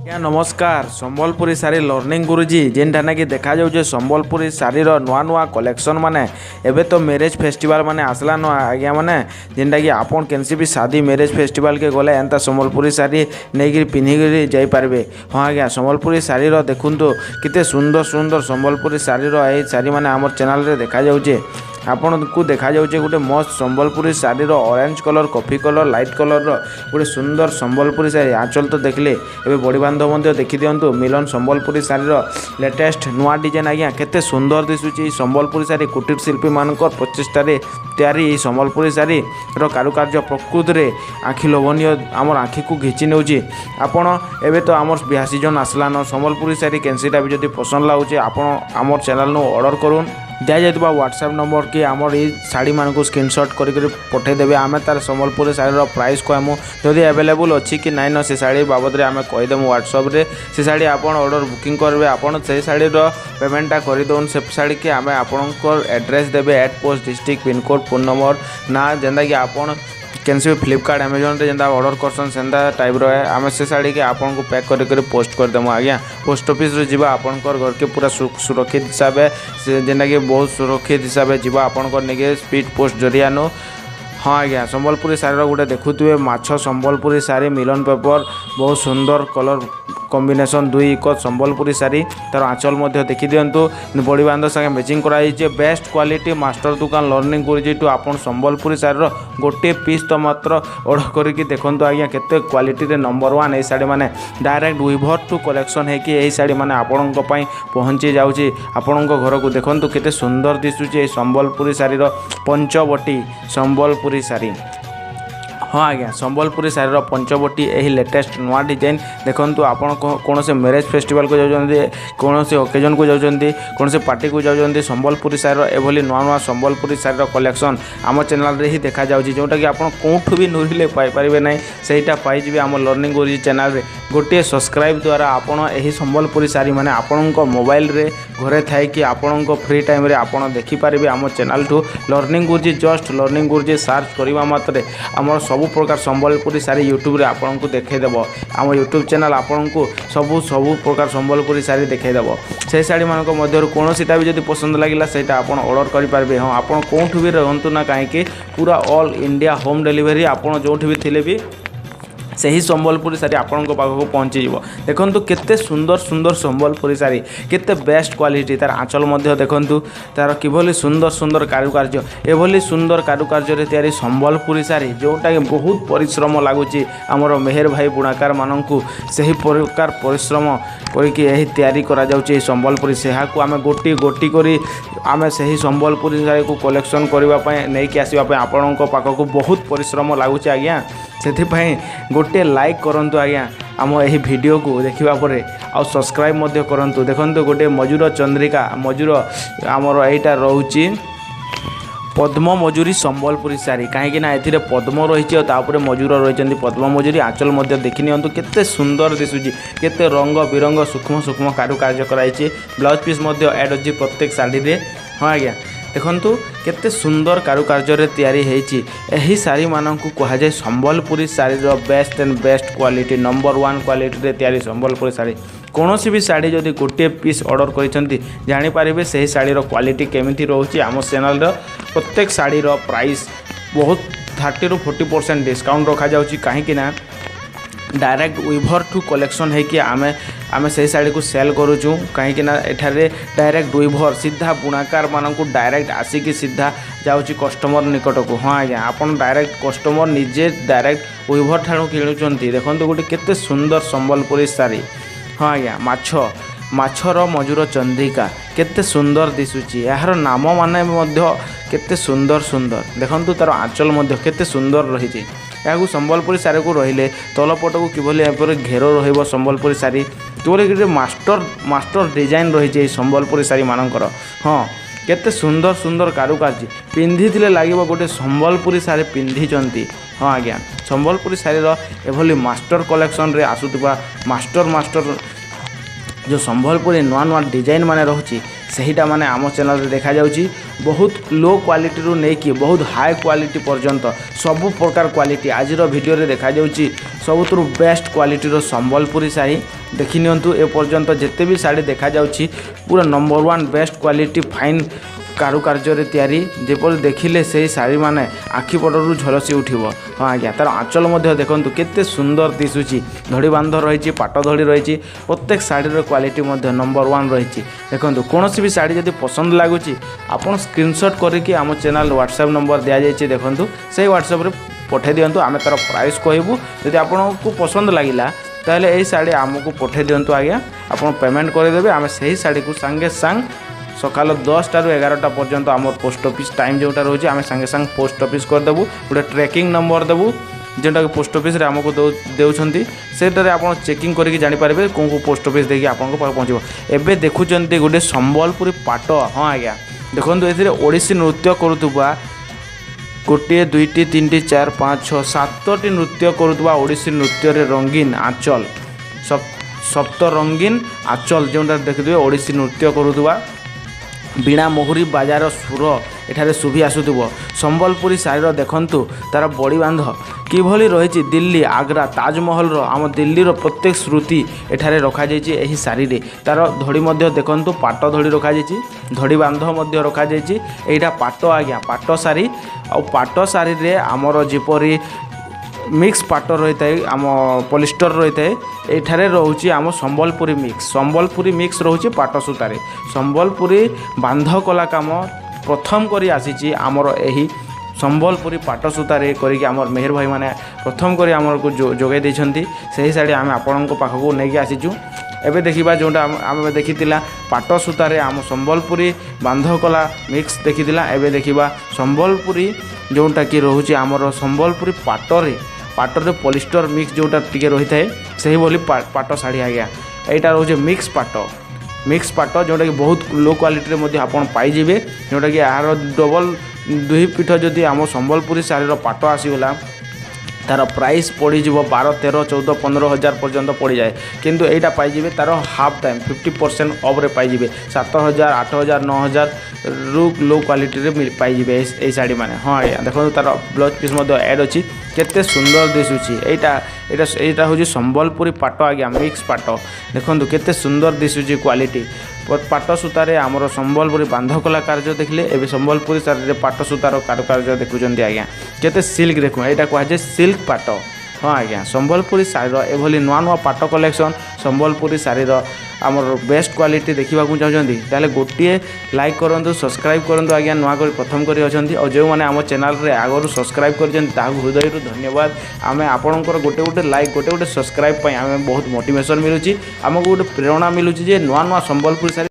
ଆଜ୍ଞା ନମସ୍କାର। ସମ୍ବଲପୁରୀ ଶାଢ଼ୀ ଲର୍ଣ୍ଣିଂ ଗୁରୁजी ଯେନ୍ଟା ନାକି ଦେଖାଯାଉଛେ ସମ୍ବଲପୁରୀ ଶାଢ଼ୀର ନୂଆ ନୂଆ କଲେକ୍ସନ୍ ମାନେ ଏବେ ତ ମ୍ୟାରେଜ୍ ଫେଷ୍ଟିଭାଲ୍ ମାନେ ଆସିଲାନ ଆଜ୍ଞା ମାନେ ଯେନ୍ଟାକି ଆପଣ କେନ୍ସି ବି ଶାଦୀ ମ୍ୟାରେଜ୍ ଫେଷ୍ଟିଭାଲ୍କେ ଗଲେ ଏନ୍ତା ସମ୍ବଲପୁରୀ ଶାଢ଼ୀ ନେଇକିରି ପିନ୍ଧିକିରି ଯାଇପାରିବେ। ହଁ ଆଜ୍ଞା ସମ୍ବଲପୁରୀ ଶାଢ଼ୀର ଦେଖନ୍ତୁ କେତେ ସୁନ୍ଦର ସୁନ୍ଦର ସମ୍ବଲପୁରୀ ଶାଢ଼ୀର ଏହି ଶାଢ଼ୀମାନେ ଆମର ଚ୍ୟାନେଲ୍ରେ ଦେଖାଯାଉଛେ। ଆପଣଙ୍କୁ ଦେଖାଯାଉଛି ଗୋଟେ ମସ୍ତ ସମ୍ବଲପୁରୀ ଶାଢ଼ୀର orange colour coffee colour light କଲର୍ର ଗୋଟେ ସୁନ୍ଦର ସମ୍ବଲପୁରୀ ଶାଢ଼ୀ ଆଞ୍ଚଲ ତ ଦେଖିଲେ ଏବେ ବଡ଼ି ବାନ୍ଧ ମଧ୍ୟ ଦେଖିଦିଅନ୍ତୁ ମିଲନ ସମ୍ବଲପୁରୀ ଶାଢ଼ୀର ଲେଟେଷ୍ଟ ନୂଆ ଡିଜାଇନ୍ ଆଜ୍ଞା କେତେ ସୁନ୍ଦର ଦିଶୁଛି। ସମ୍ବଲପୁରୀ ଶାଢ଼ୀ କୁଟୀର ଶିଳ୍ପୀମାନଙ୍କର ପ୍ରଚେଷ୍ଟାରେ ତିଆରି ଏହି ସମ୍ବଲପୁରୀ ଶାଢ଼ୀର କାରୁକାର୍ଯ୍ୟ ପ୍ରକୃତରେ ଆଖି ଲୋଭନୀୟ ଆମର ଆଖିକୁ ଘିଚି ନେଉଛି। ଆପଣ ଏବେ ତ ଆମର ବିହା ସିଜନ୍ ଆସିଲାନ ସମ୍ବଲପୁରୀ ଶାଢ଼ୀ କେନ୍ସିଟା ବି ଯଦି ପସନ୍ଦ ଲାଗୁଛି ଆପଣ ଆମର ଚ୍ୟାନେଲ୍ନୁ ଅର୍ଡ଼ର କରୁନ୍। ଦିଆଯାଇଥିବା ହ୍ୱାଟ୍ସଆପ୍ ନମ୍ବର କି ଆମର ଏଇ ଶାଢ଼ୀମାନଙ୍କୁ ସ୍କ୍ରିନଶଟ୍ କରିକି ପଠାଇଦେବେ। ଆମେ ତାର ସମ୍ବଲପୁରୀ ଶାଢ଼ୀର ପ୍ରାଇସ୍ କହିମୁ ଯଦି ଆଭେଲେବୁଲ୍ ଅଛି କି ନାଇଁନ ସେ ଶାଢ଼ୀ ବାବଦରେ ଆମେ କହିଦେମୁ ହ୍ୱାଟ୍ସଆପ୍ରେ। ସେ ଶାଢ଼ୀ ଆପଣ ଅର୍ଡ଼ର ବୁକିଂ କରିବେ ଆପଣ ସେଇ ଶାଢ଼ୀର ପେମେଣ୍ଟଟା କରିଦେଉନ୍। ସେ ଶାଢ଼ୀକି ଆମେ ଆପଣଙ୍କର ଆଡ୍ରେସ୍ ଦେବେ at post district pincode phone number ନା ଯେନ୍ତାକି ଆପଣ କେନ୍ସି ଫ୍ଲିପକାର୍ଟ ଆମାଜନ୍ରେ ଯେନ୍ତା ଅର୍ଡ଼ର କରସନ୍ ସେନ୍ତା ଟାଇପ୍ର ଆମେ ସେ ଶାଢ଼ୀକି ଆପଣଙ୍କୁ ପ୍ୟାକ୍ କରିକରି ପୋଷ୍ଟ କରିଦେମୁ। ଆଜ୍ଞା ପୋଷ୍ଟ ଅଫିସ୍ରୁ ଯିବା ଆପଣଙ୍କର ଘରକେ ପୁରା ସୁରକ୍ଷିତ ହିସାବେ ସେ ଯେନ୍ଟାକି ବହୁତ ସୁରକ୍ଷିତ ହିସାବେ ଯିବା ଆପଣଙ୍କର ନେଇକି ସ୍ପିଡ଼ ପୋଷ୍ଟ ଜରିଆନୁ। ହଁ ଆଜ୍ଞା ସମ୍ବଲପୁରୀ ଶାଢ଼ୀର ଗୋଟେ ଦେଖୁଥିବେ ମାଛ ସମ୍ବଲପୁରୀ ଶାଢ଼ୀ ମିଲନ ପେପର ବହୁତ ସୁନ୍ଦର କଲର୍ କମ୍ବିନେସନ୍ ଦୁଇ ଏକ ସମ୍ବଲପୁରୀ ଶାଢ଼ୀ ତାର ଆଞ୍ଚଲ ମଧ୍ୟ ଦେଖିଦିଅନ୍ତୁ ବଡ଼ି ବାନ୍ଧ ସାଙ୍ଗେ ମ୍ୟାଚିଂ କରାଯାଇଛି। ବେଷ୍ଟ କ୍ୱାଲିଟି ମାଷ୍ଟର ଦୋକାନ ଲର୍ଣ୍ଣିଂ ଗୁରୁଜିଠୁ ଆପଣ ସମ୍ବଲପୁରୀ ଶାଢ଼ୀର ଗୋଟିଏ ପିସ୍ ତ ମାତ୍ର ଅର୍ଡ଼ର କରିକି ଦେଖନ୍ତୁ ଆଜ୍ଞା କେତେ କ୍ୱାଲିଟିରେ ନମ୍ବର ୱାନ୍ ଏହି ଶାଢ଼ୀମାନେ ଡାଇରେକ୍ଟ ୱିଭର୍ ଟୁ କଲେକ୍ସନ୍ ହେଇକି ଏହି ଶାଢ଼ୀମାନେ ଆପଣଙ୍କ ପାଇଁ ପହଞ୍ଚି ଯାଉଛି ଆପଣଙ୍କ ଘରକୁ। ଦେଖନ୍ତୁ କେତେ ସୁନ୍ଦର ଦିଶୁଛି ଏହି ସମ୍ବଲପୁରୀ ଶାଢ଼ୀର ପଞ୍ଚବଟୀ ସମ୍ବଲପୁରୀ ଶାଢ଼ୀ। ହଁ ଆଜ୍ଞା ସମ୍ବଲପୁରୀ ଶାଢ଼ୀର ପଞ୍ଚବଟୀ ଏହି ଲେଟେଷ୍ଟ ନୂଆ ଡିଜାଇନ୍ ଦେଖନ୍ତୁ ଆପଣ କୌଣସି ମ୍ୟାରେଜ୍ ଫେଷ୍ଟିଭାଲକୁ ଯାଉଛନ୍ତି କୌଣସି ଓକେଜନ୍କୁ ଯାଉଛନ୍ତି କୌଣସି ପାର୍ଟିକୁ ଯାଉଛନ୍ତି ସମ୍ବଲପୁରୀ ଶାଢ଼ୀର ଏଭଳି ନୂଆ ନୂଆ ସମ୍ବଲପୁରୀ ଶାଢ଼ୀର କଲେକ୍ସନ୍ ଆମ ଚ୍ୟାନେଲ୍ରେ ହିଁ ଦେଖାଯାଉଛି ଯେଉଁଟାକି ଆପଣ କେଉଁଠୁ ବି ନୁରିଲେ ପାଇପାରିବେ ନାହିଁ ସେଇଟା ପାଇଯିବେ ଆମ ଲର୍ଣ୍ଣିଂ ଗୁରୁଜି ଚ୍ୟାନେଲ୍ରେ। ଗୋଟିଏ ସବସ୍କ୍ରାଇବ୍ ଦ୍ୱାରା ଆପଣ ଏହି ସମ୍ବଲପୁରୀ ଶାଢ଼ୀମାନେ ଆପଣଙ୍କ ମୋବାଇଲରେ ଘରେ ଥାଇକି ଆପଣଙ୍କ ଫ୍ରି ଟାଇମ୍ରେ ଆପଣ ଦେଖିପାରିବେ ଆମ ଚ୍ୟାନେଲ୍ଠୁ ଲର୍ଣ୍ଣିଂ ଗୁରୁଜି ଜଷ୍ଟ ଲର୍ଣ୍ଣିଂ ଗୁରୁଜି ସାର୍ଚ୍ଚ କରିବା ମାତ୍ରେ ଆମର ସବୁ ପ୍ରକାର ସମ୍ବଲପୁରୀ ଶାଢ଼ୀ ୟୁଟ୍ୟୁବରେ ଆପଣଙ୍କୁ ଦେଖାଇଦେବ। ଆମ ୟୁଟ୍ୟୁବ୍ ଚ୍ୟାନେଲ୍ ଆପଣଙ୍କୁ ସବୁ ପ୍ରକାର ସମ୍ବଲପୁରୀ ଶାଢ଼ୀ ଦେଖାଇଦେବ। ସେହି ଶାଢ଼ୀମାନଙ୍କ ମଧ୍ୟରୁ କୌଣସିଟା ବି ଯଦି ପସନ୍ଦ ଲାଗିଲା ସେଇଟା ଆପଣ ଅର୍ଡ଼ର କରିପାରିବେ। ହଁ ଆପଣ କେଉଁଠୁ ବି ରହନ୍ତୁ ନା କାହିଁକି ପୁରା ଅଲ୍ ଇଣ୍ଡିଆ ହୋମ୍ ଡେଲିଭରି ଆପଣ ଯେଉଁଠି ବି ଥିଲେ ବି ସେହି ସମ୍ବଲପୁରୀ ଶାଢ଼ୀ ଆପଣଙ୍କ ପାଖକୁ ପହଞ୍ଚିଯିବ। ଦେଖନ୍ତୁ କେତେ ସୁନ୍ଦର ସୁନ୍ଦର ସମ୍ବଲପୁରୀ ଶାଢ଼ୀ କେତେ ବେଷ୍ଟ କ୍ୱାଲିଟି ତାର ଆଞ୍ଚଲ ମଧ୍ୟ ଦେଖନ୍ତୁ ତାର କିଭଳି ସୁନ୍ଦର ସୁନ୍ଦର କାରୁକାର୍ଯ୍ୟ ଏଭଳି ସୁନ୍ଦର କାରୁକାର୍ଯ୍ୟରେ ତିଆରି ସମ୍ବଲପୁରୀ ଶାଢ଼ୀ ଯେଉଁଟାକି ବହୁତ ପରିଶ୍ରମ ଲାଗୁଛି ଆମର ମେହେର ଭାଇ ବୁଣାକାରମାନଙ୍କୁ ସେହି ପ୍ରକାର ପରିଶ୍ରମ କରିକି ଏହି ତିଆରି କରାଯାଉଛି ଏହି ସମ୍ବଲପୁରୀ ସେହାକୁ ଆମେ ଗୋଟି ଗୋଟି କରି ଆମେ ସେହି ସମ୍ବଲପୁରୀ ଶାଢ଼ୀକୁ କଲେକ୍ସନ୍ କରିବା ପାଇଁ ନେଇକି ଆସିବା ପାଇଁ ଆପଣଙ୍କ ପାଖକୁ ବହୁତ ପରିଶ୍ରମ ଲାଗୁଛି ଆଜ୍ଞା। ସେଥିପାଇଁ ଗୋଟିଏ ଲାଇକ୍ କରନ୍ତୁ ଆଜ୍ଞା ଆମ ଏହି ଭିଡ଼ିଓକୁ ଦେଖିବା ପରେ ଆଉ ସବସ୍କ୍ରାଇବ୍ ମଧ୍ୟ କରନ୍ତୁ। ଦେଖନ୍ତୁ ଗୋଟିଏ ମଜୁର ଚନ୍ଦ୍ରିକା ମଜୁର ଆମର ଏଇଟା ରହୁଛି ପଦ୍ମ ମଜୁରୀ ସମ୍ବଲପୁରୀ ଶାଢ଼ୀ କାହିଁକି ନା ଏଥିରେ ପଦ୍ମ ରହିଛି ଆଉ ତାପରେ ମଜୁର ରହିଛନ୍ତି ପଦ୍ମ ମଜୁରୀ ଆଞ୍ଚଲ ମଧ୍ୟ ଦେଖିନିଅନ୍ତୁ କେତେ ସୁନ୍ଦର ଦିଶୁଛି କେତେ ରଙ୍ଗ ବିରଙ୍ଗ ସୂକ୍ଷ୍ମ ସୂକ୍ଷ୍ମ କାରୁକାର୍ଯ୍ୟ କରାଯାଇଛି। ବ୍ଲାଉଜ୍ ପିସ୍ ମଧ୍ୟ ଆଡ଼୍ ଅଛି ପ୍ରତ୍ୟେକ ଶାଢ଼ୀରେ। ହଁ ଆଜ୍ଞା ଦେଖନ୍ତୁ କେତେ ସୁନ୍ଦର କାରୁକାର୍ଯ୍ୟରେ ତିଆରି ହେଇଛି ଏହି ଶାଢ଼ୀମାନଙ୍କୁ କୁହାଯାଏ ସମ୍ବଲପୁରୀ ଶାଢ଼ୀର best and best quality number one କ୍ୱାଲିଟିରେ ତିଆରି ସମ୍ବଲପୁରୀ ଶାଢ଼ୀ। କୌଣସି ବି ଶାଢ଼ୀ ଯଦି ଗୋଟିଏ ପିସ୍ ଅର୍ଡ଼ର କରିଛନ୍ତି ଜାଣିପାରିବେ ସେହି ଶାଢ଼ୀର କ୍ୱାଲିଟି କେମିତି ରହୁଛି। ଆମ ଚ୍ୟାନେଲ୍ର ପ୍ରତ୍ୟେକ ଶାଢ଼ୀର ପ୍ରାଇସ୍ ବହୁତ 30 ରୁ 40% ଡିସକାଉଣ୍ଟ ରଖାଯାଉଛି କାହିଁକି ନା ଡାଇରେକ୍ଟ ୱିଭର୍ ଟୁ କଲେକ୍ସନ୍ ହେଇକି ଆମେ ସେହି ଶାଢ଼ୀକୁ ସେଲ୍ କରୁଛୁ କାହିଁକି ନା ଏଠାରେ ଡାଇରେକ୍ଟ ୱିଭର୍ ସିଧା ବୁଣାକାରମାନଙ୍କୁ ଡାଇରେକ୍ଟ ଆସିକି ସିଧା ଯାଉଛି କଷ୍ଟମର ନିକଟକୁ। ହଁ ଆଜ୍ଞା ଆପଣ ଡାଇରେକ୍ଟ କଷ୍ଟମର ନିଜେ ଡାଇରେକ୍ଟ ୱିଭର୍ ଠାରୁ କିଣୁଛନ୍ତି। ଦେଖନ୍ତୁ ଗୋଟେ କେତେ ସୁନ୍ଦର ସମ୍ବଲପୁରୀ ଶାଢ଼ୀ। ହଁ ଆଜ୍ଞା ମାଛର ମଜୁର ଚନ୍ଦ୍ରିକା କେତେ ସୁନ୍ଦର ଦିଶୁଛି ଏହାର ନାମ ମାନେ ମଧ୍ୟ କେତେ ସୁନ୍ଦର ସୁନ୍ଦର ଦେଖନ୍ତୁ ତାର ଆଞ୍ଚଲ ମଧ୍ୟ କେତେ ସୁନ୍ଦର ରହିଛି। ଏହାକୁ ସମ୍ବଲପୁରୀ ଶାଢ଼ୀକୁ ରହିଲେ ତଳପଟକୁ କିଭଳି ଏପରି ଘେର ରହିବ ସମ୍ବଲପୁରୀ ଶାଢ଼ୀ କିଭଳି ଗୋଟେ ମାଷ୍ଟର ଡିଜାଇନ୍ ରହିଛି ଏହି ସମ୍ବଲପୁରୀ ଶାଢ଼ୀମାନଙ୍କର। ହଁ କେତେ ସୁନ୍ଦର ସୁନ୍ଦର କାରୁକାର୍ଯ୍ୟ ପିନ୍ଧିଥିଲେ ଲାଗିବ ଗୋଟେ ସମ୍ବଲପୁରୀ ଶାଢ଼ୀ ପିନ୍ଧିଛନ୍ତି। ହଁ ଆଜ୍ଞା ସମ୍ବଲପୁରୀ ଶାଢ଼ୀର ଏଭଳି ମାଷ୍ଟର କଲେକ୍ସନ୍ରେ ଆସୁଥିବା ମାଷ୍ଟର ଯେଉଁ ସମ୍ବଲପୁରୀ ନୂଆ ନୂଆ ଡିଜାଇନ୍ ମାନେ ରହୁଛି ସେହିଟା ମାନେ ଆମ ଚ୍ୟାନେଲ୍ରେ ଦେଖାଯାଉଛି। ବହୁତ ଲୋ କ୍ୱାଲିଟିରୁ ନେଇକି ବହୁତ ହାଇ କ୍ୱାଲିଟି ପର୍ଯ୍ୟନ୍ତ ସବୁ ପ୍ରକାର କ୍ୱାଲିଟି ଆଜିର ଭିଡ଼ିଓରେ ଦେଖାଯାଉଛି। ସବୁଥିରୁ ବେଷ୍ଟ କ୍ୱାଲିଟିର ସମ୍ବଲପୁରୀ ଶାଢ଼ୀ देखि नियंतु ए पर्यंत जिते भी शाढ़ी देखा जाउछि पूरा नंबर 1 बेस्ट क्वालिटी फाइन कारुकार्य तैयारी जेपर देखिले से शाढ़ी माने आखि पटरू झलसी उठिबो। हाँ आज्ञा तार आंचल मध्य देखंतु केते सुंदर दिसुछि धड़ी बांध रही पाट धड़ी रही प्रत्येक शाढ़ीर क्वालिटी मध्य नंबर 1 रही। देखंतु कोनोसी भी शाढ़ी जदि पसंद लागुछि आपण स्क्रीनशॉट करके आम चैनल व्हाट्सएप नंबर दिया जायछि देखंतु से व्हाट्सएप रे पठे दियंतु आमे तार प्राइस कहबू जदि आपको पसंद लागिला ताहले एई शाढ़ी आमको पठे दियंतु आज्ञा आपण पेमेंट करदेबे आमे सही शाढ़ी को संगे संग सकाल 10टा ରୁ 11टा पर्यंत आम पोस्ट ऑफिस टाइम जोटा रोचे आम संगे संग पोस्ट ऑफिस करदेबू गोटे ट्रैकिंग नंबर देबू जोटा कि पोस्ट ऑफिस रे आमको देउछंती सेटारे आपण चेकिंग करके जानि पारबे को पोस्ट ऑफिस देखि आपन को पहुंचबो। एबे देखुचंती गोटे संबलपुरी पाट। हाँ आज्ञा देखंतु एथिरे ओडिसी नृत्य करूतबा गोटे दुईटी तीनटी चार पाँच छः सातटी नृत्य करुवा ओडिसी नृत्य रे रंगीन आंचल सप्त रंगीन आंचल जोटा देखिए ओडिसी नृत्य करुवा बीणा मोहरी बाजार सुर एठारे शुभी आसुथुबो। संबलपुरी शाढ़ीर देखंतु तार बड़ी बांध किभली रही दिल्ली आग्रा ताजमहल आम दिल्ली प्रत्येक स्मृति एठारे रखा जाइछि एही शाढ़ी रे। तार धड़ी मध्य देखंतु पाट धड़ी रखा जाइछि धड़ी बांध मध्य रखा जाइछि एटा पाट आज्ञा पाट शाढ़ी आ पाट शाढ़ी रे आमर जेपरी मिक्स पाट रही है आम पॉलिस्टर रही है एठारे रोचे आम संबलपुरी मिक्स रोचे पाट सूतारे संबलपुरी बांध कला काम प्रथम करी आसीची आमर एही संबलपुरी पाट सूतारे करिक आमर मेहर भाई माने प्रथम करी आमर को जोगाई देछंती सही शाढ़ी आम आपणको पाखको नेकी आसीचु। एबे देखिबा जोटा आम देखितिला पाट सूतारे आम संबलपुरी बांध कला मिक्स देखितिला एबे देखिबा संबलपुरी जोटा कि रोचे आमर संबलपुरी पाटरे पॉलिस्टर मिक्स जोटा टिके रही है से ही पाट शाढ़ी आज्ञा यहाँ रोचे मिक्स पाट जोटा कि बहुत लो क्वालिटी आप पाइबे जोटा कि यार डबल दुई पीठ जदि आम संबलपुरी शाढ़ीर पाट आसीगला तार प्राइस पड़ 12 13 14 15 हजार पर्यंत पड़ जाए किंतु एटा पाइबे तार हाफ टाइम 50% ऑफ रे पाइबे 7000 8000 9000 रु लो क्वालिटी रे पाइबे ए शाढ़ी माने। हाँ देखो तार ब्लाउज पीस ऐड अच्छी केते सुंदर दिशुची एटा हूँ संबलपुरी पाट आज्ञा मिक्स पाट देखो केते सुंदर दिशुची क्वालिटी पाट सूतारे आमर संबलपुरी बांध कला कार्य देखिले एवं संबलपुरी शाढ़ी पाट सूतार कारुकार्य देखुंत आज्ञा केते सिल्क देखो यहाँ कहुए सिल्क पाट। हाँ आज्ञा संबलपुरी शाढ़ीर एभली नुआ नुआ पाट कलेक्शन संबलपुरी शाढ़ीर आमर बेस्ट क्वालिटी देखा चाहते ताले गोटे लाइक करूँ सब्सक्राइब करूँ आज्ञा नुआ कर प्रथम कर अच्छा जो मैंने आम चैनल रे आगु सब्सक्राइब कर हृदय धन्यवाद। आम आपणकर गोटे गोटे लाइक गोटे गोटे सब्सक्राइब आम बहुत मोटिवेशन मिलूँ आमको गोटे प्रेरणा मिलूँ जे नुआ नुआ संबलपुरी शाढ़ी